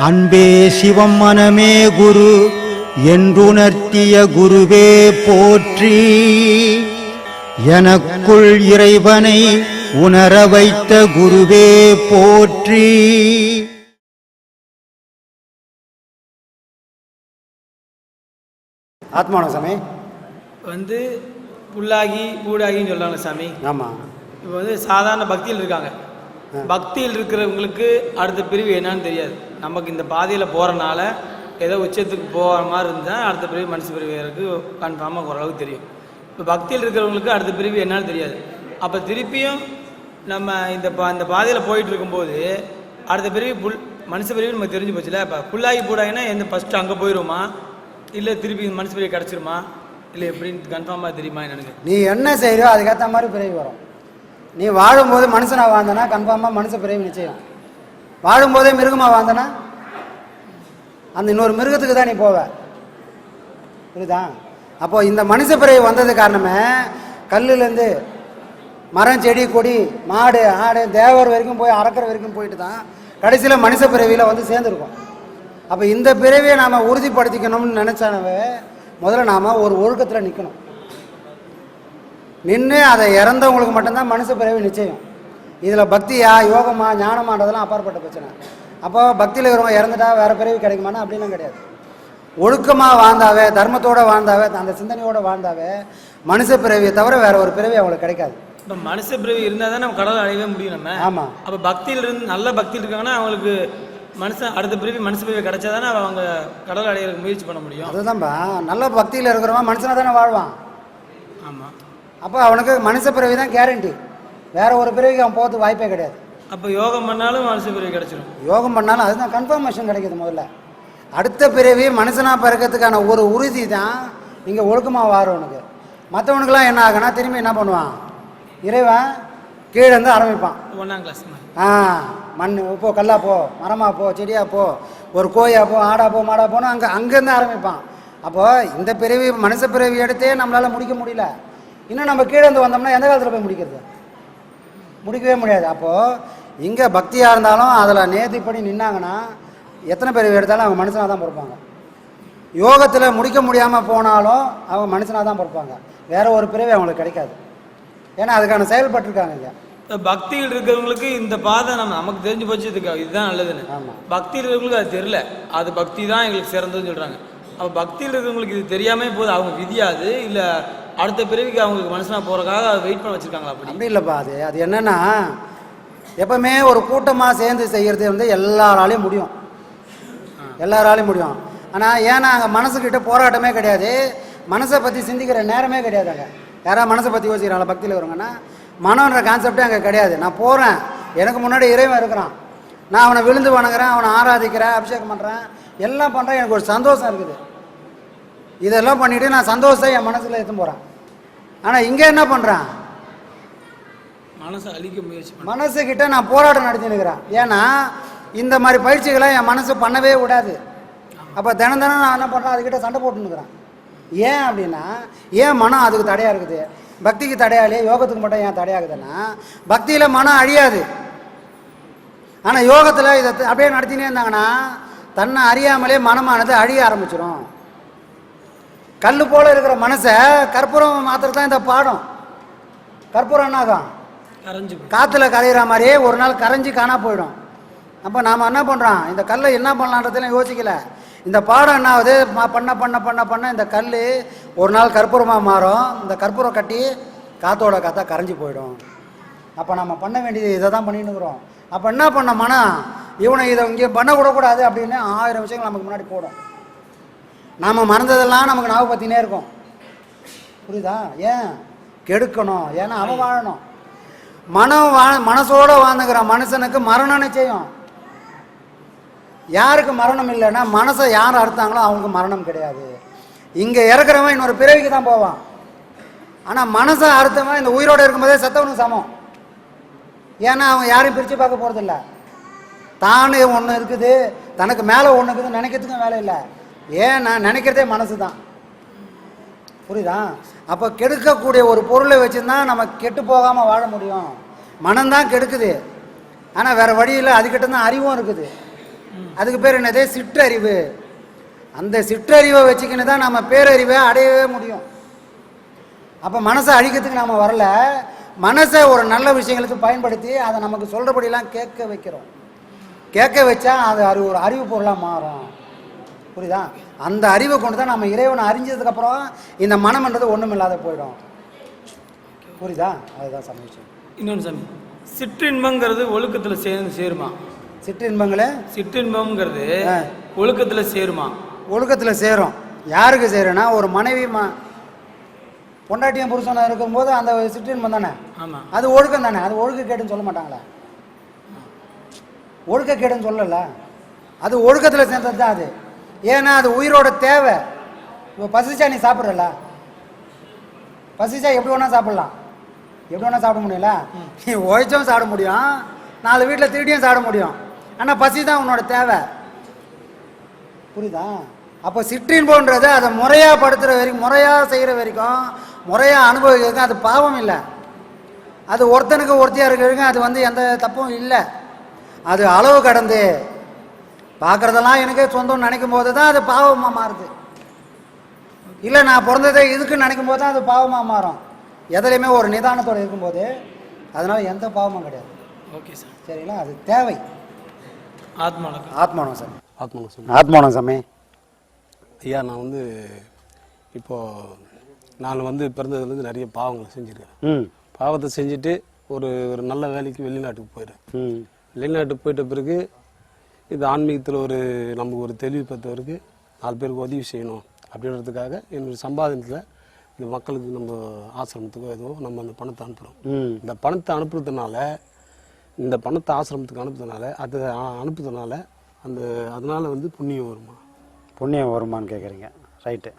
அன்பே சிவம் மனமே குரு என்றுணர்த்திய குருவே போற்றி, எனக்குள் இறைவனை உணர வைத்த குருவே போற்றி. ஆத்மான சாமி புல்லாகி பூடாகின்னு சொல்கிறாங்க சாமி. ஆமாம். இப்போ சாதாரண பக்தியில் இருக்காங்க. பக்தியில் இருக்கிறவங்களுக்கு அடுத்த பிரிவு என்னன்னு தெரியாது. நமக்கு இந்த பாதையில் போகிறனால ஏதோ உச்சத்துக்கு போகிற மாதிரி இருந்தால் அடுத்த பிரிவு மனுஷ பிரிவுக்கு கன்ஃபார்மாக ஓரளவுக்கு தெரியும். இப்போ பக்தியில் இருக்கிறவங்களுக்கு அடுத்த பிரிவு என்னன்னு தெரியாது. அப்போ திருப்பியும் நம்ம இந்த பாதையில் போயிட்டு இருக்கும்போது அடுத்த பிரிவு மனுஷ பிரிவு நமக்கு தெரிஞ்சு போச்சுல. இப்போ புல்லாகி பூடாகினா எந்த ஃபஸ்ட்டு அங்கே போயிடுமா, இல்லை திருப்பி மனுஷ பிரிவு கிடச்சிருமா, இல்லை எப்படின்னு கன்ஃபார்மாக தெரியுமா எனக்கு? நீ என்ன செய்யறியோ அதுக்கேற்ற மாதிரி பிறவி வரும். நீ வாழும்போது மனுஷனாக வாழ்ந்தனா கன்ஃபார்மாக மனுஷ பிறவி நிச்சயம். வாழும்போதே மிருகமாக வாழ்ந்தனா அந்த இன்னொரு மிருகத்துக்கு தான் நீ போவ. புரியுதா? அப்போது இந்த மனுஷ பிறவி வந்தது காரணமே கல்லுலேருந்து மரம் செடி கொடி மாடு ஆடு தேவர் வரைக்கும் போய் அறக்கிற வரைக்கும் போயிட்டு தான் கடைசியில் மனுஷ பிறவியில் சேர்ந்துருக்கோம். அப்போ இந்த பிறவியை நாம் உறுதிப்படுத்திக்கணும்னு நினச்சானவே முதல்ல நாம் ஒரு ஒழுக்கத்தில் நிற்கணும். நின்று அதை இறந்தவங்களுக்கு மட்டும்தான் மனுஷ பிறவி நிச்சயம். இதில் பக்தியா யோகமா ஞானமான்றதெல்லாம் அப்பாற்பட்ட பிரச்சனை. அப்போ பக்தியில் இருக்கிறவங்க இறந்துட்டா வேறு பிறவி கிடைக்குமானா அப்படிலாம் கிடையாது. ஒழுக்கமாக வாழ்ந்தாவே தர்மத்தோடு வாழ்ந்தாவே அந்த சிந்தனையோடு வாழ்ந்தாவே மனுஷ பிறவியை தவிர வேற ஒரு பிறவி அவங்களுக்கு கிடைக்காது. இப்போ மனுஷ பிறவி இருந்தால் தான் நம்ம கடவுள் அடையவே முடியும் நம்ம. ஆமாம். அப்போ பக்தியில் இருந்து நல்ல பக்தியில் இருக்காங்கன்னா அவங்களுக்கு மனுஷன் அடுத்த பிறவி மனுஷ பிறவி கிடைச்சா தானே அவங்க கடவுள் அடையிறதுக்கு முயற்சி பண்ண முடியும். அதுதான்ப்பா, நல்ல பக்தியில் இருக்கிறவன் மனுஷனாக தானே வாழ்வான். ஆமாம். அப்போ அவனுக்கு மனுஷ பிறவி தான் கேரண்டி, வேற ஒரு பிறவிக்கு அவன் போகிறதுக்கு வாய்ப்பே கிடையாது. அப்போ யோகம் பண்ணாலும் மனுஷ பிறவி கிடைச்சிடும். யோகம் பண்ணாலும் அதுதான் கன்ஃபர்மேஷன் கிடைக்கிது. முதல்ல அடுத்த பிறவி மனுஷனாக பிறக்கிறதுக்கான ஒரு உறுதி தான் இங்கே ஒழுக்கமாக வாரவனுக்கு. மற்றவனுக்கெல்லாம் என்ன ஆகுனா திரும்பி என்ன பண்ணுவான், இறைவன் கீழே இருந்து ஆரம்பிப்பான். 1ஆம் கிளாஸ் மண் போ, கல்லா போ, மரமா போ, செடியா போ, ஒரு கோயா போ, ஆடா போ, மாடா போனா அங்கேருந்து ஆரம்பிப்பான். அப்போது இந்த பிறவி மனுஷ பிறவி எடுத்தே நம்மளால் முடிக்க முடியல. இன்னும் நம்ம கீழே இருந்து வந்தோம்னா எந்த காலத்தில் போய் முடிக்கிறது? முடிக்கவே முடியாது. அப்போது இங்கே பக்தியாக இருந்தாலும் அதில் நேர்த்திப்படி நின்னாங்கன்னா எத்தனை பிறவி எடுத்தாலும் அவங்க மனுஷனாக தான் பிறப்பாங்க. யோகத்தில் முடிக்க முடியாமல் போனாலும் அவங்க மனுஷனாக தான் பிறப்பாங்க. வேற ஒரு பிறவி அவங்களுக்கு கிடைக்காது. ஏன்னா அதுக்கான செயல்பட்டுருக்காங்க. இங்கே பக்தியில் இருக்கிறவங்களுக்கு இந்த பாதை நமக்கு தெரிஞ்சு போச்சு, இதுதான் நல்லதுன்னு. ஆமாம். பக்தியில் இருக்கிறவங்களுக்கு அது தெரியல, அது பக்தி தான் எங்களுக்கு சிறந்ததுன்னு சொல்கிறாங்க. அப்போ பக்தியில் இருக்கிறவங்களுக்கு இது தெரியாமல் போது அவங்க விதியாது இல்லை அடுத்த பிறவிக்கு அவங்களுக்கு மனுஷனாக போகிறதுக்காக வெயிட் பண்ண வச்சுருக்காங்களா? அப்படி இல்லைப்பா. அது என்னென்னா எப்பவுமே ஒரு கூட்டமாக சேர்ந்து செய்கிறது எல்லாராலையும் முடியும், எல்லாராலையும் முடியும். ஆனால் ஏன்னா அங்கே மனசுக்கிட்ட போராட்டமே கிடையாது, மனசை பற்றி சிந்திக்கிற நேரமே கிடையாது. அங்கே யாராவது மனசை பற்றி யோசிக்கிறாங்களா? பக்தியில் வருவாங்கன்னா மனம்ன்ற கான்செப்டே அங்கே கிடையாது. நான் போகிறேன், எனக்கு முன்னாடி இறைவன் இருக்கிறான், நான் அவனை விழுந்து வணங்குறேன், அவனை ஆராதிக்கிறேன், அபிஷேகம் பண்ணுறேன், எல்லாம் பண்ணுறேன், எனக்கு ஒரு சந்தோஷம் இருக்குது. இதெல்லாம் பண்ணிவிட்டு நான் சந்தோஷத்தை என் மனசில் எடுத்து போகிறேன். ஆனால் இங்கே என்ன பண்ணுறேன், மனசை அழிக்க முயற்சி, மனசுக்கிட்ட நான் போராட்டம் நடத்தினுக்கிறேன். ஏன்னா இந்த மாதிரி பயிற்சிகளை என் மனசு பண்ணவே விடாது. அப்போ தினம் நான் என்ன பண்ணுறேன், அதுக்கிட்ட சண்டை போட்டுன்னுக்கிறேன். ஏன் அப்படின்னா ஏன் மனம் அதுக்கு தடையாக இருக்குது? பக்திக்கு தடையாலையே யோகத்துக்கு மட்டும் ஏன் தடையாகுதுன்னா பக்தியில் மனம் அழியாது. ஆனால் யோகத்தில் இதை அப்படியே நடத்தினே இருந்தாங்கன்னா தன்னை அறியாமலே மனமானது அழிய ஆரம்பிச்சிடும். கல் போல் இருக்கிற மனசை கற்பூரம் மாத்திரம் தான் இந்த பாடம். கற்பூரம் என்னாகும், காற்றுல கரைகிற மாதிரியே ஒரு நாள் கரைஞ்சி காணா போயிடும். அப்போ நாம் என்ன பண்ணுறோம், இந்த கல்லை என்ன பண்ணலான்றதுலாம் யோசிக்கல. இந்த பாடம் என்ன ஆகுது, பண்ண பண்ண பண்ண பண்ண இந்த கல் ஒரு நாள் கற்பூரமாக மாறும். இந்த கற்பூரம் கட்டி காற்றோட காற்றா கரைஞ்சி போயிடும். அப்போ நம்ம பண்ண வேண்டியது இதை தான் பண்ணிட்டு இருக்கிறோம். அப்போ என்ன பண்ண மனம், இவனை இதை இங்கே பண்ணக்கூடக்கூடாது அப்படின்னு 1000 விஷயங்கள் நமக்கு முன்னாடி போடும். நாம் மறந்ததெல்லாம் நமக்கு ஞாபகத்தினே இருக்கும். புரியுதா? ஏன் கெடுக்கணும், ஏன்னா அவன் வாழணும். மனசோடு வாழ்ந்துக்கிற மனுஷனுக்கு மரணம் நிச்சயம். யாருக்கு மரணம் இல்லைன்னா மனசை யார் அறுத்தாங்களோ அவங்களுக்கு மரணம் கிடையாது. இங்கே இறக்குறவன் இன்னொரு பிறவிக்கு தான் போவான். ஆனால் மனசை அறுத்தவன் இந்த உயிரோடு இருக்கும்போதே செத்தவனுக்கு சமம். ஏன்னா அவன் யாரையும் பிரித்து பார்க்க போகிறதில்ல. தானே ஒன்று இருக்குது, தனக்கு மேலே ஒன்று இருக்குது, நினைக்கிறதுக்கும் வேலை இல்லை. ஏன் நான் நினைக்கிறதே மனசு தான். புரியுதா? அப்போ கெடுக்கக்கூடிய ஒரு பொருளை வச்சுருந்தா நம்ம கெட்டு போகாமல் வாழ முடியும். மனம்தான் கெடுக்குது. ஆனால் வேறு வழியில் அதுக்கிட்ட தான் அறிவும் இருக்குது. அதுக்கு பேர் என்னது? சிற்றறிவு. அந்த சிற்றறிவை வச்சுக்கின்னு தான் நம்ம பேரறிவை அடையவே முடியும். அப்போ மனசை அழிக்கிறதுக்கு நம்ம வரல, மனசை ஒரு நல்ல விஷயங்களுக்கு பயன்படுத்தி அதை நமக்கு சொல்கிறபடியெல்லாம் கேட்க வைக்கிறோம். கேட்க வச்சா அது ஒரு அறிவு பொருளாக மாறும். புரியுதா? அந்த அறிவை கொண்டு தான் நம்ம இறைவனை அறிஞ்சதுக்கப்புறம் இந்த மனம்ன்றது ஒன்றும் இல்லாத போயிடும். புரியுதா? அதுதான் சாமி விஷயம். இன்னொன்று சாமி, சிற்றின்பங்கிறது ஒழுக்கத்தில் சேருமா? சிற்றின்பங்களே, சிற்றின்பம்ங்கிறது ஒழுக்கத்தில் சேருமா? ஒழுக்கத்தில் சேரும். யாருக்கு சேரும்னா, ஒரு மனைவி பொண்டாட்டியும் புருஷனாக இருக்கும்போது அந்த சிற்றின்பம் தானே. ஆமாம், அது ஒழுக்கம் தானே. அது ஒழுக்க கேடுன்னு சொல்ல மாட்டாங்களா? ஒழுக்க கேடுன்னு சொல்லல, அது ஒழுக்கத்தில் சேர்ந்தது தான் அது. ஏன்னா அது உயிரோட தேவை. இப்போ பசிச்சா நீ சாப்பிட்றல, பசிச்சா எப்படி வேணா சாப்பிட்லாம், எப்படி வேணா சாப்பிட முடியல. நீ உழைச்சும் சாப்பிட முடியும், 4 வீட்டில் திருடியும் சாப்பிட முடியும். ஆனால் பசி தான் உன்னோட தேவை. புரியுதா? அப்போ சிற்றின்போன்றது அதை முறையாக படுத்துகிற வரைக்கும், முறையாக செய்கிற வரைக்கும், முறையாக அனுபவிக்கிறதுக்கும் அது பாவம் இல்லை. அது ஒருத்தனுக்கு ஒருத்தியாக இருக்கிற வரைக்கும் அது எந்த தப்பும் இல்லை. அது அளவு கடந்து பார்க்குறதெல்லாம் எனக்கே சொந்தம்னு நினைக்கும் போது தான் அது பாவமாக மாறுது. இல்லை நான் பிறந்ததே இதுக்குன்னு நினைக்கும் போது தான் அது பாவமாக மாறும். எதுலையுமே ஒரு நிதானத்தோடு இருக்கும்போது அதனால் எந்த பாவமும் கிடையாது. ஓகே சார், சரிங்களா? அது தேவை. ஆத்மானம். ஆத்மானம் சாமி. ஆத்மானம் சாமி. ஆத்மானம் சாமி. ஐயா, நான் இப்போது நான் பிறந்ததுலேருந்து நிறைய பாவங்களை செஞ்சுருக்கேன். பாவத்தை செஞ்சுட்டு ஒரு நல்ல வேலைக்கு வெளிநாட்டுக்கு போயிடுறேன். வெளிநாட்டுக்கு போயிட்ட பிறகு இது ஆன்மீகத்தில் நமக்கு ஒரு தெளிவு பெற்றவருக்கு 4 பேருக்கு உதவி செய்யணும் அப்படின்றதுக்காக என்னுடைய சம்பாதனத்தில் இந்த மக்களுக்கு நம்ம ஆசிரமத்துக்கோ ஏதோ நம்ம அந்த பணத்தை அனுப்புகிறோம். இந்த பணத்தை அனுப்புறதுனால, இந்த பணத்தை ஆசிரமத்துக்கு அனுப்புறதுனால அதனால புண்ணியம் வருமா? புண்ணியம் வருமானு கேட்குறீங்க. ரைட்டு.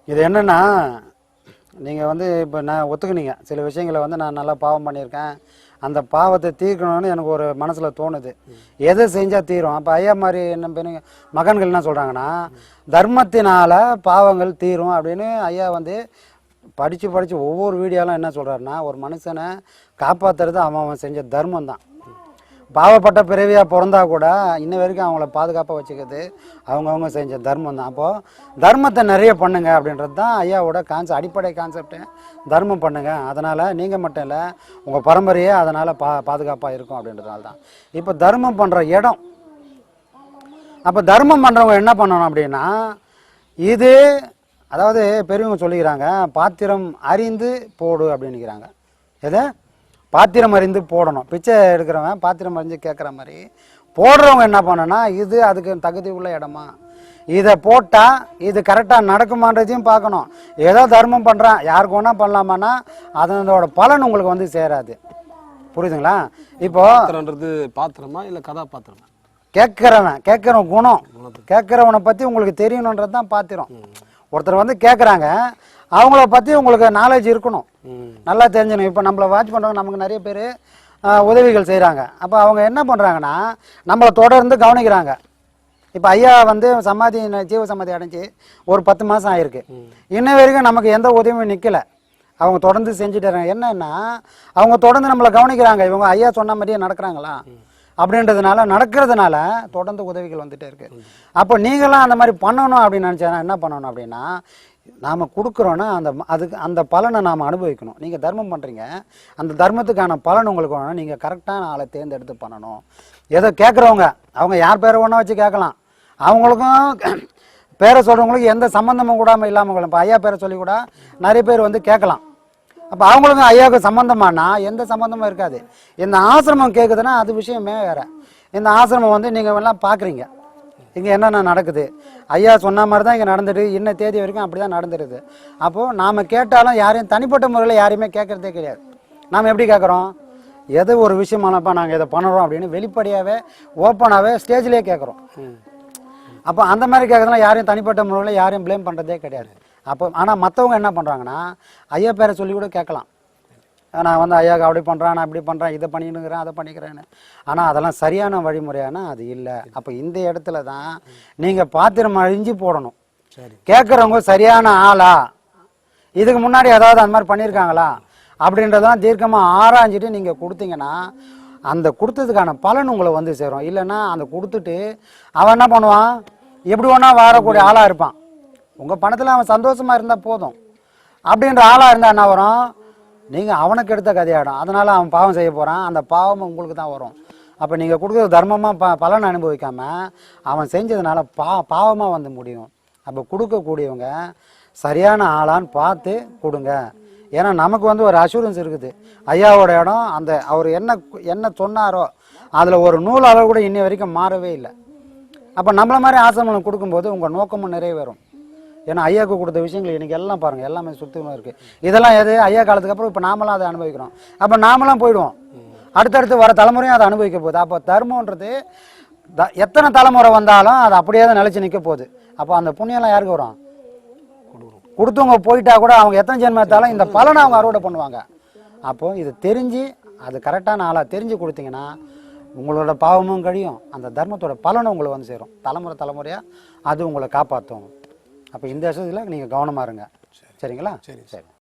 இது என்னென்னா, நீங்கள் இப்போ நான் ஒத்துக்குனீங்க சில விஷயங்களை நான் நல்லா பாவம் பண்ணியிருக்கேன், அந்த பாவத்தை தீர்க்கணும்னு எனக்கு ஒரு மனசில் தோணுது. எதை செஞ்சால் தீரும்? அப்போ ஐயா மாதிரி என்ன மகன்கள் என்ன சொல்கிறாங்கன்னா, தர்மத்தினால பாவங்கள் தீரும் அப்படின்னு ஐயா படித்து ஒவ்வொரு வீடியோலாம் என்ன சொல்கிறாருன்னா, ஒரு மனுஷனை காப்பாற்றுறது அவன் செஞ்ச தர்மம் தான். பாவப்பட்ட பிறவியாக பிறந்தா கூட இன்ன வரைக்கும் அவங்கள பாதுகாப்பாக வச்சுக்கிறது அவங்கவுங்க செஞ்ச தர்மம் தான். அப்போது தர்மத்தை நிறைய பண்ணுங்க அப்படின்றது தான் ஐயாவோட அடிப்படை கான்செப்டு. தர்மம் பண்ணுங்க, அதனால் நீங்கள் மட்டும் இல்லை உங்கள் பரம்பரையே அதனால் பாதுகாப்பாக இருக்கும் அப்படின்றதுனால தான். இப்போ தர்மம் பண்ணுற இடம், அப்போ தர்மம் பண்ணுறவங்க என்ன பண்ணணும் அப்படின்னா, இது அதாவது பெரியவங்க சொல்லிக்கிறாங்க, பாத்திரம் அறிந்து போடு அப்படின்னுக்கிறாங்க. எதை? பாத்திரம் அறிந்து போடணும். பிச்சை எடுக்கிறவன் பாத்திரம் அறிஞ்சு கேட்குற மாதிரி போடுறவங்க என்ன பண்ணனா, இது அதுக்கு தகுதி உள்ள இடமா, இதை போட்டால் இது கரெக்டாக நடக்குமான்றதையும் பார்க்கணும். ஏதோ தர்மம் பண்ணுறான் யாருக்கு வேணா பண்ணலாமான்னா அதனோட பலன் உங்களுக்கு சேராது. புரியுதுங்களா? இப்போ பாத்திரமா இல்லை கதாபாத்திரமா? கேட்குறவன் குணம், கேட்குறவனை பற்றி உங்களுக்கு தெரியணுன்றது தான் பாத்திரம். ஒருத்தர் கேட்குறாங்க, அவங்கள பற்றி உங்களுக்கு நாலேஜ் இருக்கணும், நல்லா தெரிஞ்சணும். இப்போ நம்மளை வாட்ச் பண்ணுறவங்க நமக்கு நிறைய பேர் உதவிகள் செய்கிறாங்க. அப்போ அவங்க என்ன பண்ணுறாங்கன்னா, நம்மளை தொடர்ந்து கவனிக்கிறாங்க. இப்போ ஐயா ஜீவ சமாதி அடைஞ்சி ஒரு 10 மாதம் ஆயிருக்கு. இன்ன வரைக்கும் நமக்கு எந்த உதவியும் நிற்கலை. அவங்க தொடர்ந்து செஞ்சுட்டு இருக்காங்க. என்னன்னா, அவங்க தொடர்ந்து நம்மளை கவனிக்கிறாங்க, இவங்க ஐயா சொன்ன மாதிரியே நடக்கிறாங்களா அப்படின்றதுனால, நடக்கிறதுனால தொடர்ந்து உதவிகள் வந்துகிட்டே இருக்குது. அப்போ நீங்களாம் அந்த மாதிரி பண்ணணும் அப்படின்னு நினச்சா என்ன பண்ணணும் அப்படின்னா, நாம் கொடுக்குறோன்னா அந்த பலனை நாம் அனுபவிக்கணும். நீங்கள் தர்மம் பண்ணுறீங்க, அந்த தர்மத்துக்கான பலன் உங்களுக்கு வேணும்னா நீங்கள் கரெக்டான ஆளை தேர்ந்தெடுத்து பண்ணணும். ஏதோ கேட்குறவங்க அவங்க யார் பேரை ஒன்றா வச்சு கேட்கலாம், அவங்களுக்கும் பேரை சொல்கிறவங்களுக்கு எந்த சம்மந்தமும் கூடாமல் இல்லாமல், இப்போ ஐயா பேரை சொல்லி கூட நிறைய பேர் கேட்கலாம். அப்போ அவங்களுக்கும் ஐயாவுக்கு சம்மந்தமானா எந்த சம்மந்தமும் இருக்காது. இந்த ஆசிரமம் கேட்குதுன்னா அது விஷயமே வேறு. இந்த ஆசிரமம் நீங்கள் எல்லாம் பார்க்குறீங்க, இங்கே என்னென்ன நடக்குது, ஐயா சொன்ன மாதிரி தான் இங்கே நடந்துட்டு இன்ன தேதி வரைக்கும் அப்படி தான் நடந்துடுது. அப்போது நாம் கேட்டாலும் யாரையும் தனிப்பட்ட முறையில் யாரையுமே கேட்குறதே கிடையாது. நாம் எப்படி கேட்குறோம், எது ஒரு விஷயமானப்பா நாங்கள் இதை பண்ணுறோம் அப்படின்னு வெளிப்படையாகவே ஓப்பனாகவே ஸ்டேஜ்லேயே கேட்குறோம். அப்போ அந்த மாதிரி கேட்குறதுலாம் யாரையும் தனிப்பட்ட முறையில் யாரையும் ப்ளேம் பண்ணுறதே கிடையாது. அப்போ ஆனால் மற்றவங்க என்ன பண்ணுறாங்கன்னா, ஐயா பேரை சொல்லி கூட கேட்கலாம், நான் ஐயாவுக்கு அப்படி பண்ணுறேன், நான் இப்படி பண்ணுறேன், இதை பண்ணினுக்கிறேன், அதை பண்ணிக்கிறேன்னு. ஆனால் அதெல்லாம் சரியான வழிமுறையானா அது இல்லை. அப்போ இந்த இடத்துல தான் நீங்கள் பாத்திரம் அழிஞ்சு போடணும். கேட்குறவங்க சரியான ஆளா, இதுக்கு முன்னாடி ஏதாவது அந்த மாதிரி பண்ணியிருக்காங்களா, அப்படின்றதெல்லாம் தீர்க்கமாக ஆராய்ஞ்சிட்டு நீங்கள் கொடுத்தீங்கன்னா அந்த கொடுத்ததுக்கான பலன் உங்களை வந்து சேரும். இல்லைன்னா அந்த கொடுத்துட்டு அவன் என்ன பண்ணுவான், எப்படி ஒன்றா வாரக்கூடிய ஆளாக இருப்பான். உங்கள் பணத்தில் அவன் சந்தோஷமாக இருந்தால் போதும் அப்படின்ற ஆளாக இருந்தால் என்ன வரும், நீங்கள் அவனுக்கு எடுத்த கதையாடும். அதனால் அவன் பாவம் செய்ய போகிறான், அந்த பாவம் உங்களுக்கு தான் வரும். அப்போ நீங்கள் கொடுக்குறது தர்மமாக பலன் அனுபவிக்காமல் அவன் செஞ்சதுனால பாவமாக வந்து முடியும். அப்போ கொடுக்கக்கூடியவங்க சரியான ஆளான்னு பார்த்து கொடுங்க. ஏன்னா நமக்கு வந்து ஒரு அஷூரன்ஸ் இருக்குது. ஐயாவோட இடம் அந்த அவர் என்ன சொன்னாரோ அதில் ஒரு நூல் அளவு கூட இன்னி வரைக்கும் மாறவே இல்லை. அப்போ நம்மள மாதிரி ஆசிரமம் கொடுக்கும்போது உங்கள் நோக்கமும் நிறைவேறும். ஏன்னா ஐயாவுக்கு கொடுத்த விஷயங்கள் இன்றைக்கி எல்லாம் பாருங்கள், எல்லாமே சுத்தமாக இருக்குது. இதெல்லாம் எது ஐயா காலத்துக்கு அப்புறம் இப்போ நாமளாம் அதை அனுபவிக்கிறோம். அப்போ நாமளாம் போயிடுவோம், அடுத்தடுத்து வர தலைமுறையும் அதை அனுபவிக்க போகுது. அப்போ தர்மன்றது எத்தனை தலைமுறை வந்தாலும் அது அப்படியே தான் நிலச்சி நிற்க போகுது. அப்போ அந்த புண்ணியெல்லாம் யாருக்கு வரும், கொடுத்தவங்க போயிட்டா கூட அவங்க எத்தனை ஜென்மம் எடுத்தாலும் இந்த பலனை அவங்க அறுவடை பண்ணுவாங்க. அப்போது இது தெரிஞ்சு அது கரெக்டான ஆளாக தெரிஞ்சு கொடுத்தீங்கன்னா உங்களோட பாவமும் கழியும், அந்த தர்மத்தோட பலனும் உங்களை வந்து சேரும். தலைமுறையாக அது உங்களை காப்பாற்றும். அப்போ இந்த விஷயத்தில் நீங்கள் கவனமாக இருங்க. சரிங்களா? சரி.